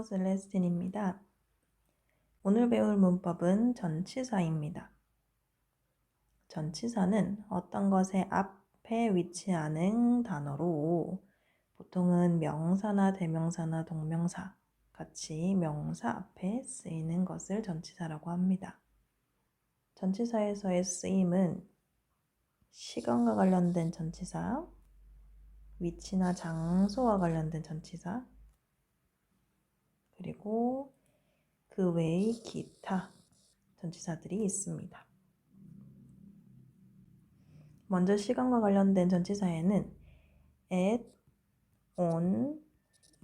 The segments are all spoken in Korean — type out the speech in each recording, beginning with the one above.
셀레스틴입니다. 오늘 배울 문법은 전치사입니다. 전치사는 어떤 것의 앞에 위치하는 단어로 보통은 명사나 대명사나 동명사 같이 명사 앞에 쓰이는 것을 전치사라고 합니다. 전치사에서의 쓰임은 시간과 관련된 전치사, 위치나 장소와 관련된 전치사, 그리고 그 외의 기타 전치사들이 있습니다. 먼저 시간과 관련된 전치사에는 at, on,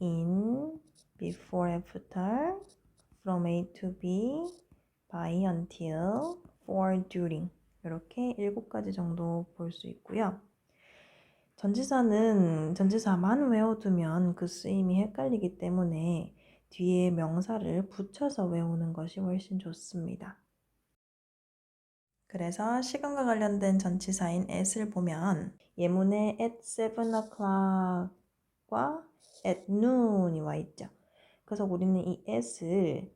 in, before, after, from A to B, by, until, for, during 이렇게 7가지 정도 볼 수 있고요. 전치사는 전치사만 외워두면 그 쓰임이 헷갈리기 때문에 뒤에 명사를 붙여서 외우는 것이 훨씬 좋습니다. 그래서 시간과 관련된 전치사인 at을 보면 예문에 at 7 o'clock과 at noon이 와 있죠. 그래서 우리는 이 at을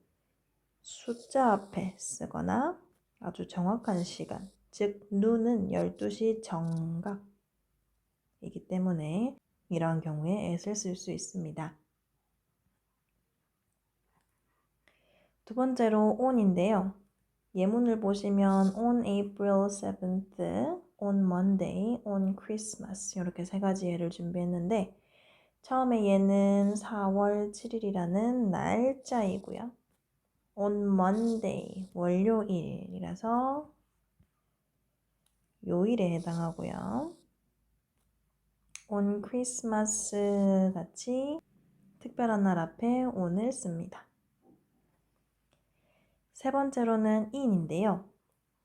숫자 앞에 쓰거나 아주 정확한 시간, 즉 noon은 12시 정각이기 때문에 이러한 경우에 at을 쓸 수 있습니다. 두 번째로 on인데요. 예문을 보시면 on April 7th, on Monday, on Christmas 이렇게 3가지 예를 준비했는데 처음에 얘는 4월 7일이라는 날짜이고요. on Monday, 월요일이라서 요일에 해당하고요. on Christmas 같이 특별한 날 앞에 on을 씁니다. 세 번째로는 in인데요.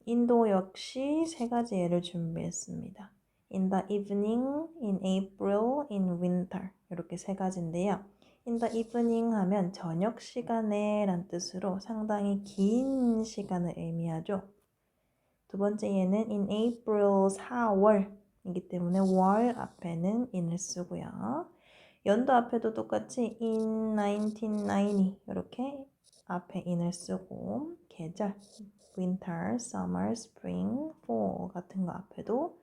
인도 역시 3가지 예를 준비했습니다. In the evening, in April, in winter 이렇게 3가지인데요. In the evening 하면 저녁 시간에 란 뜻으로 상당히 긴 시간을 의미하죠. 두 번째 예는 in April 4월이기 때문에 월 앞에는 in을 쓰고요. 연도 앞에도 똑같이 in 1990 이렇게 앞에 in을 쓰고 계절 winter, summer, spring, fall 같은 거 앞에도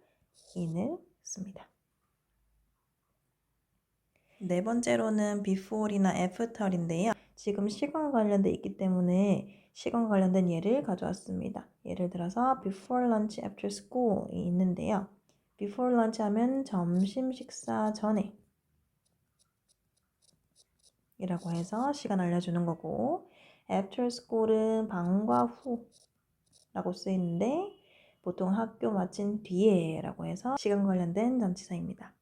in을 씁니다. 네 번째로는 before이나 after인데요. 지금 시간과 관련돼 있기 때문에 시간과 관련된 예를 가져왔습니다. 예를 들어서 before lunch, after school이 있는데요. before lunch 하면 점심 식사 전에 이라고 해서 시간 알려주는 거고 after school은 방과 후 라고 쓰이는데 보통 학교 마친 뒤에 라고 해서 시간 관련된 전치사입니다.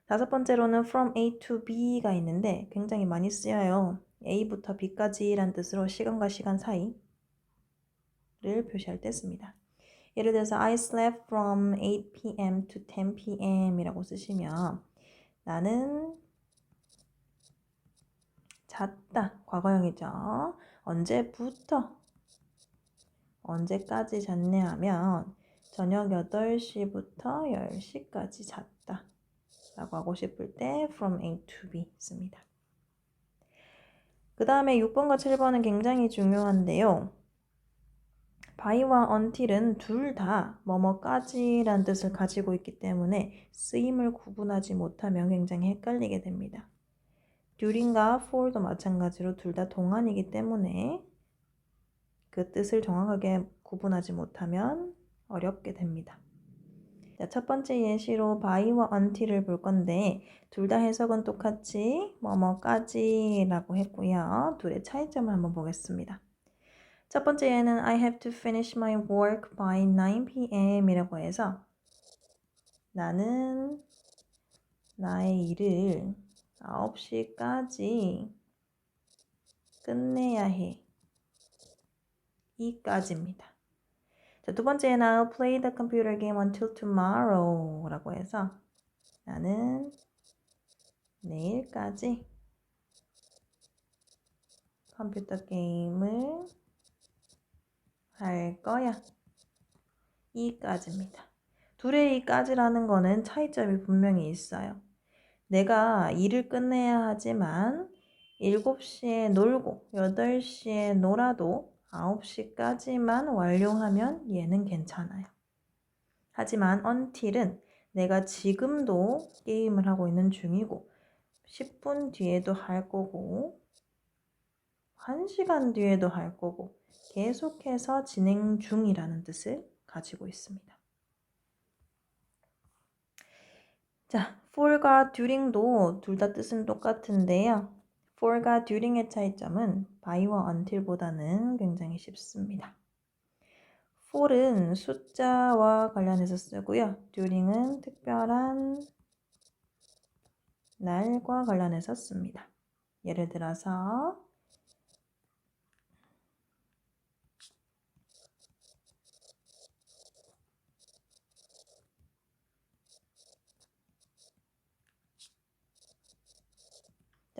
다섯 번째로는 from A to B가 있는데 굉장히 많이 쓰여요. A부터 B까지 란 뜻으로 시간과 시간 사이를 표시할 때 씁니다. 예를 들어서 I slept from 8 p.m. to 10 p.m. 이라고 쓰시면 나는 잤다. 과거형이죠. 언제부터 언제까지 잤냐 하면 저녁 8시부터 10시까지 잤다 라고 하고 싶을 때 from A to B 씁니다. 그 다음에 6번과 7번은 굉장히 중요한데요. by와 until은 둘 다 뭐뭐까지 란 뜻을 가지고 있기 때문에 쓰임을 구분하지 못하면 굉장히 헷갈리게 됩니다. during과 for도 마찬가지로 둘 다 동안이기 때문에 그 뜻을 정확하게 구분하지 못하면 어렵게 됩니다. 자, 첫 번째 예시로 by와 until을 볼 건데 둘 다 해석은 똑같이 뭐뭐까지 라고 했고요. 둘의 차이점을 한번 보겠습니다. 첫 번째 예는 I have to finish my work by 9 p.m. 이라고 해서 나는 나의 일을 9시까지 끝내야 해. 이까지입니다. 자, 두 번째는 I'll play the computer game until tomorrow 라고 해서 나는 내일까지 컴퓨터 게임을 할 거야. 이까지입니다. 둘의 이까지라는 거는 차이점이 분명히 있어요. 내가 일을 끝내야 하지만 7시에 놀고 8시에 놀아도 9시까지만 완료하면 얘는 괜찮아요. 하지만 until은 내가 지금도 게임을 하고 있는 중이고 10분 뒤에도 할 거고 1시간 뒤에도 할 거고 계속해서 진행 중이라는 뜻을 가지고 있습니다. 자, for과 during도 둘 다 뜻은 똑같은데요. for과 during의 차이점은 by와 until보다는 굉장히 쉽습니다. for은 숫자와 관련해서 쓰고요. during은 특별한 날과 관련해서 씁니다. 예를 들어서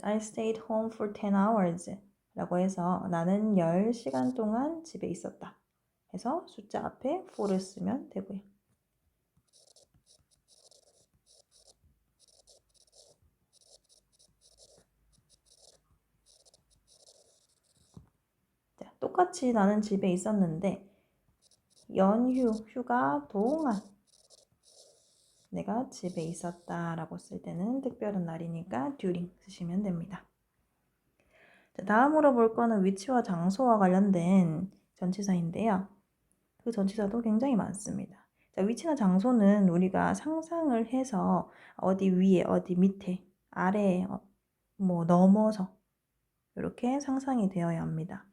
I stayed home for 10 hours 라고 해서 나는 10시간 동안 집에 있었다 해서 숫자 앞에 for를 쓰면 되고요. 자, 똑같이 나는 집에 있었는데 연휴, 휴가 동안 내가 집에 있었다 라고 쓸 때는 특별한 날이니까 during 쓰시면 됩니다. 자, 다음으로 볼 거는 위치와 장소와 관련된 전치사인데요. 그 전치사도 굉장히 많습니다. 자, 위치나 장소는 우리가 상상을 해서 어디 위에, 어디 밑에, 아래에, 뭐 넘어서 이렇게 상상이 되어야 합니다.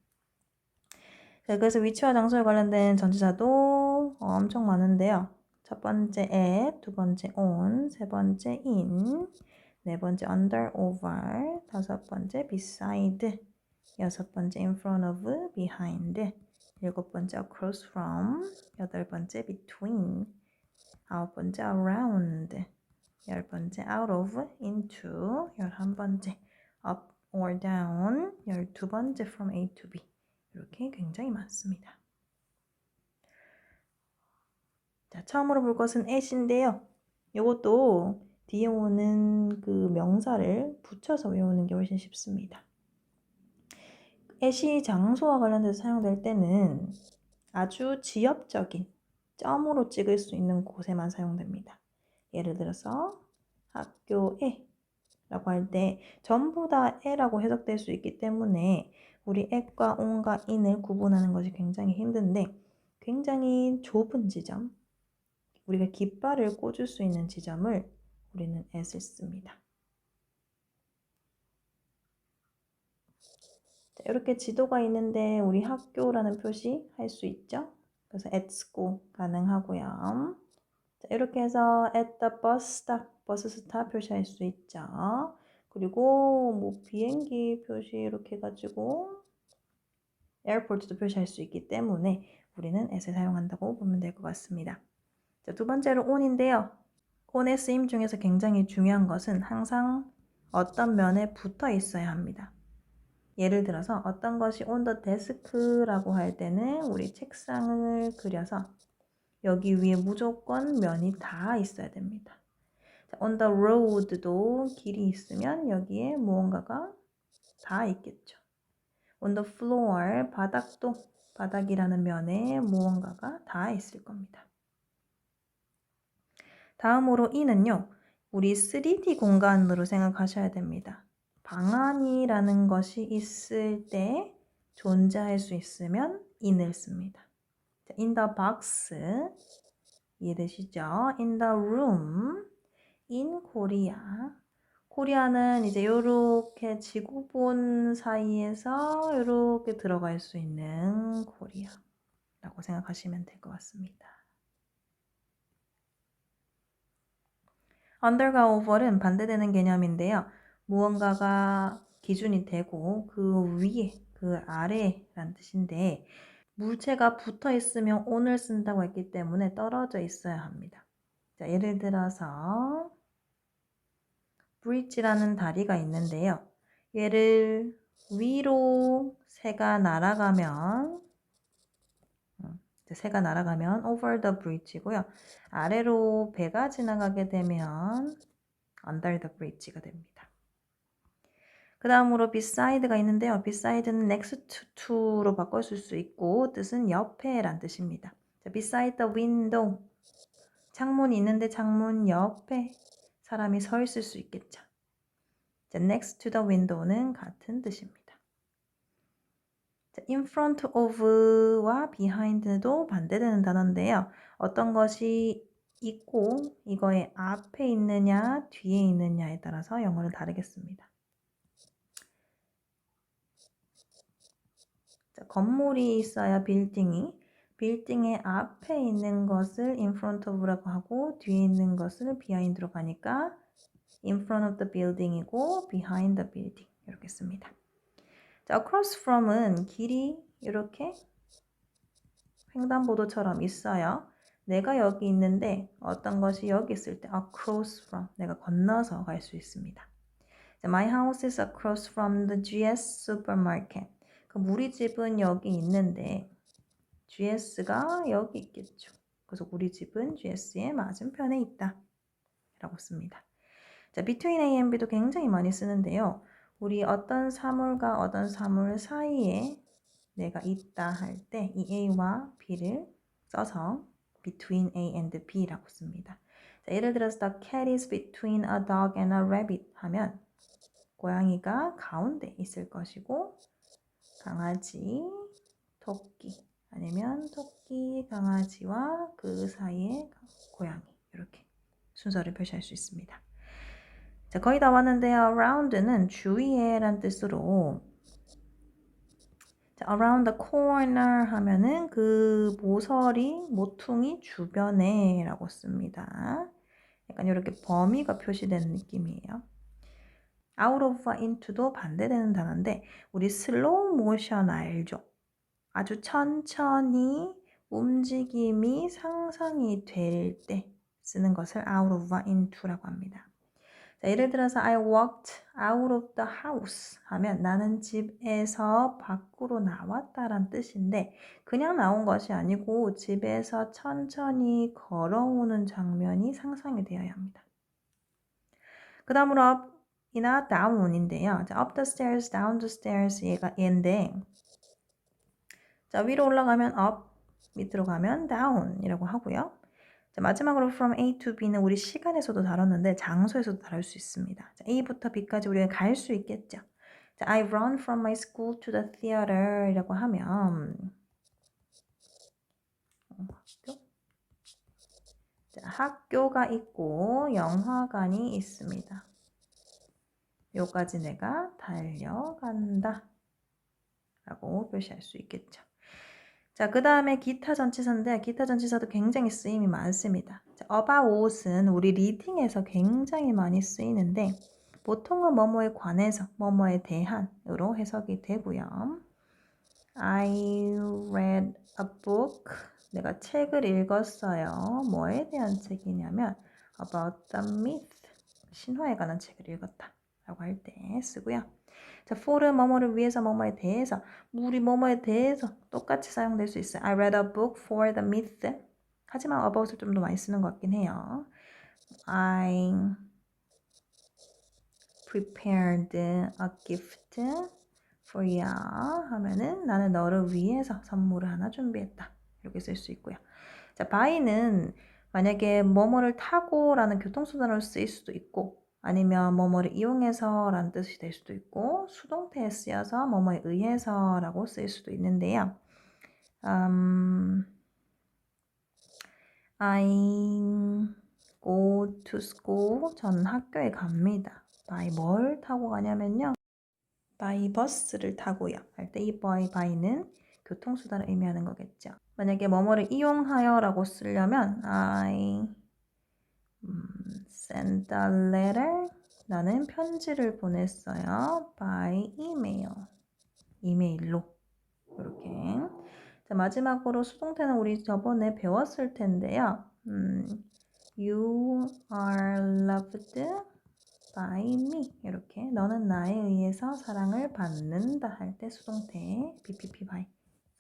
자, 그래서 위치와 장소에 관련된 전치사도 엄청 많은데요. 첫 번째 at, 두 번째 on, 세 번째 in, 네 번째 under, over, 다섯 번째 beside, 여섯 번째 in front of, behind, 일곱 번째 across from, 여덟 번째 between, 아홉 번째 around, 열 번째 out of, into, 11번째 up or down, 12번째 from A to B. 이렇게 굉장히 많습니다. 자, 처음으로 볼 것은 at인데요. 이것도 뒤에 오는 그 명사를 붙여서 외우는 게 훨씬 쉽습니다. at이 장소와 관련돼서 사용될 때는 아주 지역적인 점으로 찍을 수 있는 곳에만 사용됩니다. 예를 들어서 학교에 라고 할 때 전부 다 에라고 해석될 수 있기 때문에 우리 at과 on과 in을 구분하는 것이 굉장히 힘든데 굉장히 좁은 지점, 우리가 깃발을 꽂을 수 있는 지점을 우리는 at을 씁니다. 자, 이렇게 지도가 있는데 우리 학교라는 표시 할 수 있죠? 그래서 at school 가능하고요. 자, 이렇게 해서 at the bus stop, 버스 스탑 표시할 수 있죠. 그리고 뭐 비행기 표시 이렇게 해가지고 에어포트도 표시할 수 있기 때문에 우리는 at을 사용한다고 보면 될 것 같습니다. 자, 두 번째로 on인데요. on의 쓰임 중에서 굉장히 중요한 것은 항상 어떤 면에 붙어 있어야 합니다. 예를 들어서 어떤 것이 on the desk라고 할 때는 우리 책상을 그려서 여기 위에 무조건 면이 다 있어야 됩니다. 자, on the road도 길이 있으면 여기에 무언가가 다 있겠죠. on the floor, 바닥도 바닥이라는 면에 무언가가 다 있을 겁니다. 다음으로 in은요. 우리 3D 공간으로 생각하셔야 됩니다. 방 안이라는 것이 있을 때 존재할 수 있으면 in을 씁니다. in the box 이해되시죠? in the room, in Korea. 코리아는 이제 요렇게 지구본 사이에서 요렇게 들어갈 수 있는 코리아라고 생각하시면 될 것 같습니다. under가 over는 반대되는 개념인데요. 무언가가 기준이 되고 그 위에, 그 아래라는 뜻인데 물체가 붙어 있으면 on을 쓴다고 했기 때문에 떨어져 있어야 합니다. 자, 예를 들어서 bridge라는 다리가 있는데요. 얘를 위로 새가 날아가면 over the bridge고요. 아래로 배가 지나가게 되면 under the bridge가 됩니다. 그 다음으로 beside가 있는데요. beside는 next to로 바꿔줄 수 있고 뜻은 옆에 란 뜻입니다. 자, beside the window. 창문이 있는데 창문 옆에 사람이 서 있을 수 있겠죠. 자, next to the window는 같은 뜻입니다. 자, in front of와 behind도 반대되는 단어인데요. 어떤 것이 있고 이거의 앞에 있느냐 뒤에 있느냐에 따라서 영어는 다르겠습니다. 자, 건물이 있어요. 빌딩이. 빌딩의 앞에 있는 것을 in front of라고 하고 뒤에 있는 것을 behind로 가니까 in front of the building이고 behind the building 이렇게 씁니다. 자, across from은 길이 이렇게 횡단보도처럼 있어요. 내가 여기 있는데 어떤 것이 여기 있을 때 across from 내가 건너서 갈 수 있습니다. 자, my house is across from the GS supermarket. 그럼 우리 집은 여기 있는데 GS가 여기 있겠죠. 그래서 우리 집은 GS의 맞은편에 있다 라고 씁니다. 자, between A and B도 굉장히 많이 쓰는데요. 우리 어떤 사물과 어떤 사물 사이에 내가 있다 할 때 이 A와 B를 써서 between A and B라고 씁니다. 자, 예를 들어서 the cat is between a dog and a rabbit 하면 고양이가 가운데 있을 것이고 강아지, 토끼 아니면 토끼, 강아지와 그 사이에 고양이 이렇게 순서를 표시할 수 있습니다. 자, 거의 다 왔는데요. around는 주위에 란 뜻으로 자, around the corner 하면은 그 모서리, 모퉁이 주변에 라고 씁니다. 약간 이렇게 범위가 표시되는 느낌이에요. out of와 into도 반대되는 단어인데 우리 슬로우 모션 알죠? 아주 천천히 움직임이 상상이 될 때 쓰는 것을 out of와 into라고 합니다. 자, 예를 들어서 I walked out of the house 하면 나는 집에서 밖으로 나왔다란 뜻인데 그냥 나온 것이 아니고 집에서 천천히 걸어오는 장면이 상상이 되어야 합니다. 그 다음으로 up이나 down인데요. 자, up the stairs, down the stairs 얘인데 자, 위로 올라가면 up, 밑으로 가면 down 이라고 하고요. 자, 마지막으로 from A to B는 우리 시간에서도 다뤘는데 장소에서도 다룰 수 있습니다. 자, A부터 B까지 우리가 갈 수 있겠죠. 자, I run from my school to the theater 이라고 하면 자, 학교가 있고 영화관이 있습니다. 요까지 내가 달려간다 라고 표시할 수 있겠죠. 자, 그 다음에 기타 전치사인데 기타 전치사도 굉장히 쓰임이 많습니다. 자, about은 우리 리딩에서 굉장히 많이 쓰이는데 보통은 뭐뭐에 관해서, 뭐뭐에 대한으로 해석이 되고요. I read a book. 내가 책을 읽었어요. 뭐에 대한 책이냐면 about the myth. 신화에 관한 책을 읽었다 라고 할 때 쓰고요. 자, for은 뭐뭐를 위해서 뭐뭐에 대해서 우리 뭐뭐에 대해서 똑같이 사용될 수 있어요. I read a book for the myth. 하지만 about을 좀 더 많이 쓰는 것 같긴 해요. I prepared a gift for you 하면은 나는 너를 위해서 선물을 하나 준비했다. 이렇게 쓸 수 있고요. 자, by는 만약에 뭐뭐를 타고 라는 교통수단으로 쓰일 수도 있고 아니면 뭐뭐를 이용해서 라는 뜻이 될 수도 있고 수동태에 쓰여서 뭐뭐에 의해서 라고 쓰일 수도 있는데요. I go to school. 저는 학교에 갑니다. by 뭘 타고 가냐면요. by 버스를 타고요. 할 때 이 by는 교통수단을 의미하는 거겠죠. 만약에 뭐뭐를 이용하여 라고 쓰려면 I send a letter. 나는 편지를 보냈어요. by email. 이메일로. 이렇게. 자, 마지막으로 수동태는 우리 저번에 배웠을 텐데요. You are loved by me. 이렇게 너는 나에 의해서 사랑을 받는다 할 때 수동태 BPP by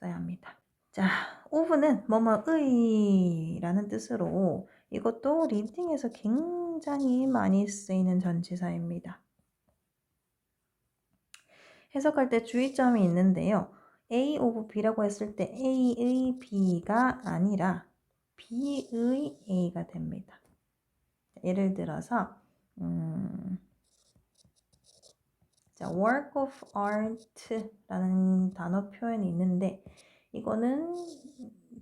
써야 합니다. 자, of는 뭐뭐의 라는 뜻으로 이것도 리딩에서 굉장히 많이 쓰이는 전치사입니다. 해석할 때 주의점이 있는데요. A of B라고 했을 때 A의 B가 아니라 B의 A가 됩니다. 예를 들어서 자, work of art라는 단어 표현이 있는데 이거는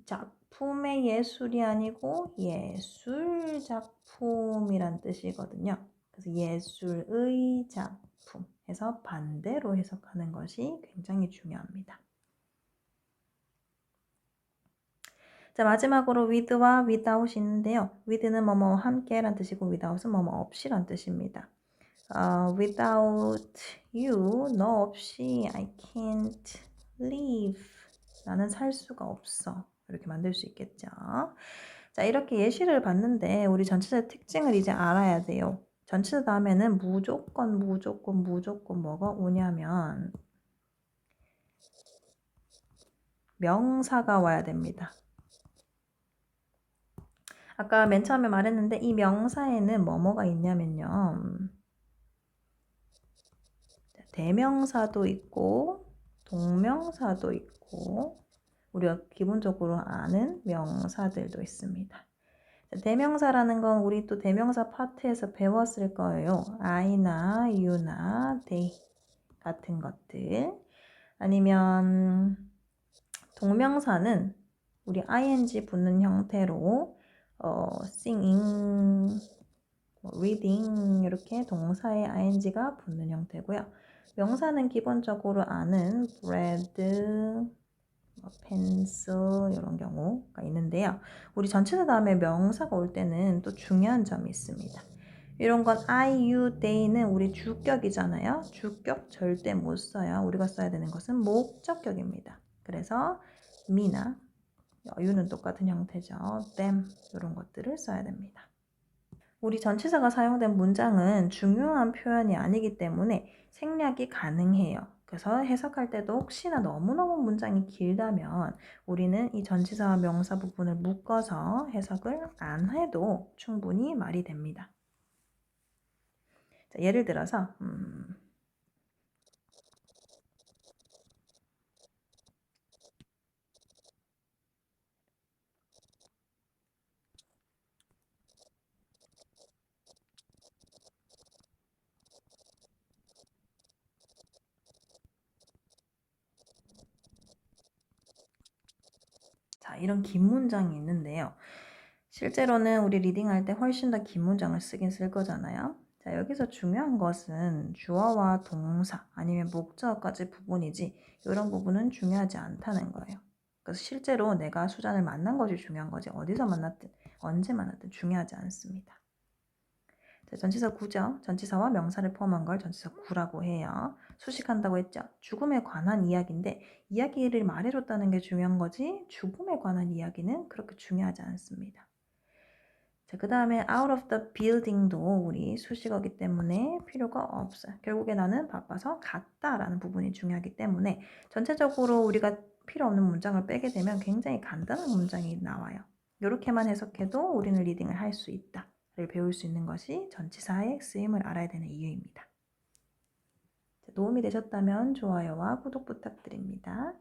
작품의 예술이 아니고 예술 작품이란 뜻이거든요. 그래서 예술의 작품 해서 반대로 해석하는 것이 굉장히 중요합니다. 자, 마지막으로 with와 without이 있는데요. with는 뭐뭐 함께란 뜻이고 without은 뭐뭐 없이란 뜻입니다. Without you, 너 없이 I can't live. 나는 살 수가 없어. 이렇게 만들 수 있겠죠. 자, 이렇게 예시를 봤는데 우리 전치사 특징을 이제 알아야 돼요. 전치사 다음에는 무조건 뭐가 오냐면 명사가 와야 됩니다. 아까 맨 처음에 말했는데 이 명사에는 뭐가 있냐면요. 대명사도 있고 동명사도 있고 우리가 기본적으로 아는 명사들도 있습니다. 대명사라는 건 우리 또 대명사 파트에서 배웠을 거예요. I나 you나 they 같은 것들. 아니면 동명사는 우리 ing 붙는 형태로 singing, reading 이렇게 동사에 ing가 붙는 형태고요. 명사는 기본적으로 아는 bread, pencil 이런 경우가 있는데요. 우리 전치사 다음에 명사가 올 때는 또 중요한 점이 있습니다. 이런 건 I, you, they는 우리 주격이잖아요. 주격 절대 못 써요. 우리가 써야 되는 것은 목적격입니다. 그래서 me나 you는 똑같은 형태죠. them 이런 것들을 써야 됩니다. 우리 전치사가 사용된 문장은 중요한 표현이 아니기 때문에 생략이 가능해요. 그래서 해석할 때도 혹시나 너무너무 문장이 길다면 우리는 이 전치사와 명사 부분을 묶어서 해석을 안 해도 충분히 말이 됩니다. 자, 예를 들어서 자, 이런 긴 문장이 있는데요. 실제로는 우리 리딩할 때 훨씬 더 긴 문장을 쓰긴 쓸 거잖아요. 자, 여기서 중요한 것은 주어와 동사 아니면 목적어까지 부분이지 이런 부분은 중요하지 않다는 거예요. 그래서 실제로 내가 수잔을 만난 것이 중요한 거지 어디서 만났든 언제 만났든 중요하지 않습니다. 자, 전치사 구죠. 전치사와 명사를 포함한 걸 전치사 구라고 해요. 수식한다고 했죠. 죽음에 관한 이야기인데 이야기를 말해줬다는 게 중요한 거지 죽음에 관한 이야기는 그렇게 중요하지 않습니다. 자, 그 다음에 out of the building도 우리 수식어기 때문에 필요가 없어요. 결국에 나는 바빠서 갔다라는 부분이 중요하기 때문에 전체적으로 우리가 필요 없는 문장을 빼게 되면 굉장히 간단한 문장이 나와요. 이렇게만 해석해도 우리는 리딩을 할 수 있다를 배울 수 있는 것이 전치사의 쓰임을 알아야 되는 이유입니다. 도움이 되셨다면 좋아요와 구독 부탁드립니다.